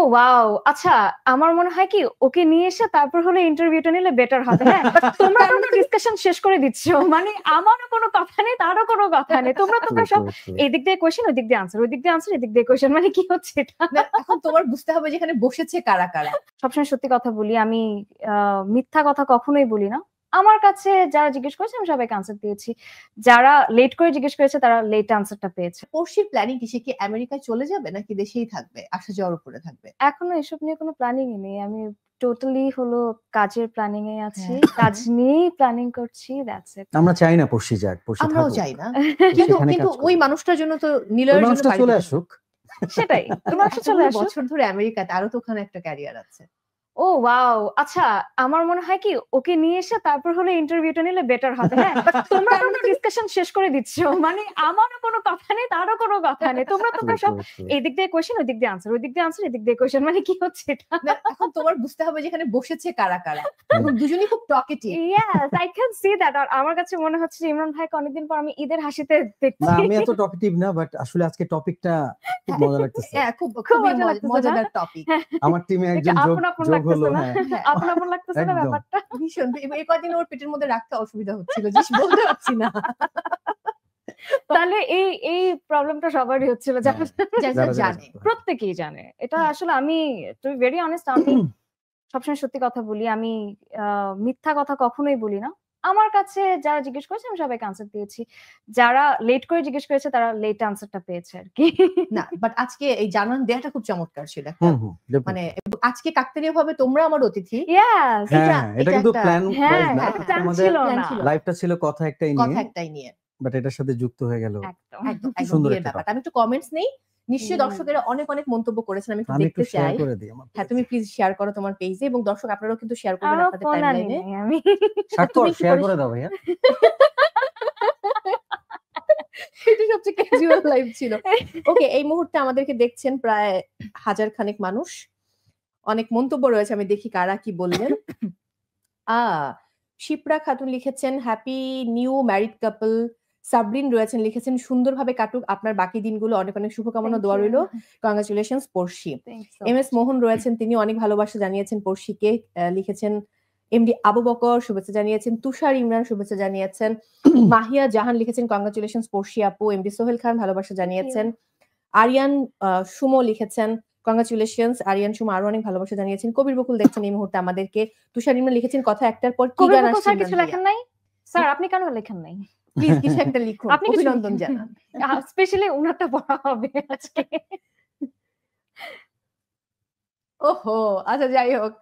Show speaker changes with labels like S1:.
S1: Wow! আচ্ছা, আমার মনে হয় কি ওকে নিয়ে এসে তারপর হলো ইন্টারভিউটা নিলে বেটার হবে, হ্যাঁ? তোমরা তোমরা ডিসকাশন শেষ করে দিচ্ছ। মানে আমারও কোনো কথা নেই, তারও কোনো কথা নেই। তোমরা সব এদিক দিয়ে কোয়েশ্চেন, ওদিক দিয়ে আনসার, ওদিক দিয়ে আনসার, এদিক দিয়ে কোয়েশ্চেন। মানে কি হচ্ছে এটা?
S2: এখন তোমার বুঝতে হবে যে এখানে বসেছে কারা, কারা।
S1: সবসময় সত্যি কথা বলি। আমি মিথ্যা কথা কখনোই বলি না। আমার কাছে যারা জিজ্ঞেস করেছে আমি সবাইকে আনসার দিয়েছি। যারা লেট করে জিজ্ঞেস করেছে তারা লেট আনসারটা পেয়েছে।
S2: পড়শির প্ল্যানিং কি? সে কি আমেরিকায় চলে যাবে নাকি দেশেই থাকবে? আসা যাওয়ার উপরে থাকবে?
S1: এখনো এসব নিয়ে কোনো প্ল্যানিংই নেই। আমি টোটালি হলো কাজের প্ল্যানিং এ আছি। কাজ নিয়েই প্ল্যানিং করছি। That's it.
S3: আমরা চাই না পড়শি যাক, পড়শি
S2: আমরাও
S3: থাকুক।
S2: চাই না। কিন্তু ওই মানুষটার জন্য তো নিলয়ের জন্য
S3: চলে আসুক।
S1: সেটাই। ওই মানুষটা চলে আসুক।
S2: বছর ধরে আমেরিকাতে, আরো তো ওখানে একটা ক্যারিয়ার আছে।
S1: ও ওয়াও! আচ্ছা, আমার মনে হয় কি ওকে নিয়ে এসে তারপর হলো ইন্টারভিউটা নিলে বেটার হবে, হ্যাঁ? তোমরা ডিসকাশন শেষ করে দিচ্ছ। মানে আমারও কোনো কথা নেই, তারও কোনো কথা নেই। তোমরা সব এদিক দিয়ে কোয়েশ্চেন, ওদিক দিয়ে আনসার, ওদিক দিয়ে আনসার, এদিক দিয়ে কোয়েশ্চেন। মানে কি হচ্ছে এটা?
S2: এখন তোমার বুঝতে হবে যে এখানে বসেছে কারা, কারা। এবং দুজনেই খুব talkative.
S1: Yes, I can see that. আর আমার কাছে মনে হচ্ছে যে ইমরান ভাইকে অনেকদিন পর আমি ঈদের হাসিতে দেখছি।
S3: না, আমি এত টকেটিভ না, বাট আসলে আজকে টপিকটা খুব মজা লাগতেছে।
S2: হ্যাঁ, খুব মজাদার টপিক।
S3: আমার টিমে একজন যোগ হলো।
S1: হ্যাঁ, আপন লাগতেছে না ব্যাপারটা?
S2: ভীষণ। এই কদিন ওর পেটের মধ্যে রাখতে অসুবিধা হচ্ছিল, যে বলতে পারছি না।
S1: তাহলে এই প্রবলেমটা সবারই হচ্ছিল,
S2: যারা জানে,
S1: প্রত্যেকেই জানে। এটা আসলে আমি টু বি ভেরি অনেস্ট, আমি সবসময় সত্যি কথা বলি। আমি মিথ্যা কথা কখনোই বলি না। আমার কাছে যারা জিজ্ঞেস করেছে আমি সবাইকে আনসার দিয়েছি। যারা লেট করে জিজ্ঞেস করেছে তারা লেট আনসারটা পেয়েছে আরকি।
S2: না, বাট আজকে এই জানান দেয়াটা খুব চমৎকার ছিল। মানে আজকে কাকতালীয় ভাবে তোমরা আমার অতিথি।
S1: ইয়েস,
S3: এটা কিন্তু প্ল্যান ওয়াইজ না।
S1: আমাদের
S3: লাইফটা ছিল কথা একটাই নিয়ে। বাট এটার সাথে যুক্ত হয়ে গেল।
S2: একদম সুন্দর একটা ব্যাপার। আমি একটু কমেন্টস নেই। নিশ্চয়ই দর্শকেরা অনেক অনেক মন্তব্য করেছেন, আমি একটু দেখতে চাই। হ্যাঁ, তুমি প্লিজ শেয়ার করো তোমার পেজে, এবং দর্শক আপনারাও কিন্তু শেয়ার করবেন আপনাদের টাইমলাইনে।
S1: আমি
S3: শেয়ার করে দাও ভাইয়া।
S2: এটা সবচেয়ে ক্যাজুয়াল লাইভ ছিল। ওকে, এই মুহূর্তে আমাদেরকে দেখছেন প্রায় 1000 খানেক মানুষ। অনেক মন্তব্য রয়েছে, আমি দেখি কারা কি বললেন। শিপ্রা খাতুন লিখেছেন happy new married couple. Sabrin রয়েছেন, লিখেছেন সুন্দরভাবে কাটুক আপনার বাকি দিনগুলো, অনেক অনেক শুভকামনা, দোয়া রইল। কংগ্রাচুলেশনস পড়শি। এম এস মোহন রয়েছেন, তিনি অনেক ভালোবাসা জানিয়েছেন পড়শিকে। লিখেছেন এমডি আবু বকর শুভেচ্ছা জানিয়েছেন। তুষার ইমরান শুভেচ্ছা জানিয়েছেন। মাহিয়া জাহান লিখেছেন কংগ্রাচুলেশনস পড়শি আপু। এমডি সোহেল খান ভালোবাসা জানিয়েছেন। আরিয়ান সুমো লিখেছেন কংগ্রাচুলেশনস। আরিয়ান সুমো আরো অনেক ভালোবাসা জানিয়েছেন। কবির বকুল দেখছেন এই মুহূর্তে আমাদেরকে। তুষার ইমরান লিখেছেন কথা একটার পর কি গান আসছে?
S1: কিছু লেখেন নাই স্যার? আপনি কেন লেখেন নাই?
S2: প্লিজ কিছু একটা লিখুন, অভিনন্দন জানান।
S1: স্পেশালি উনারটা পড়া হবে আজকে।
S2: ওহো, আচ্ছা যাই হোক।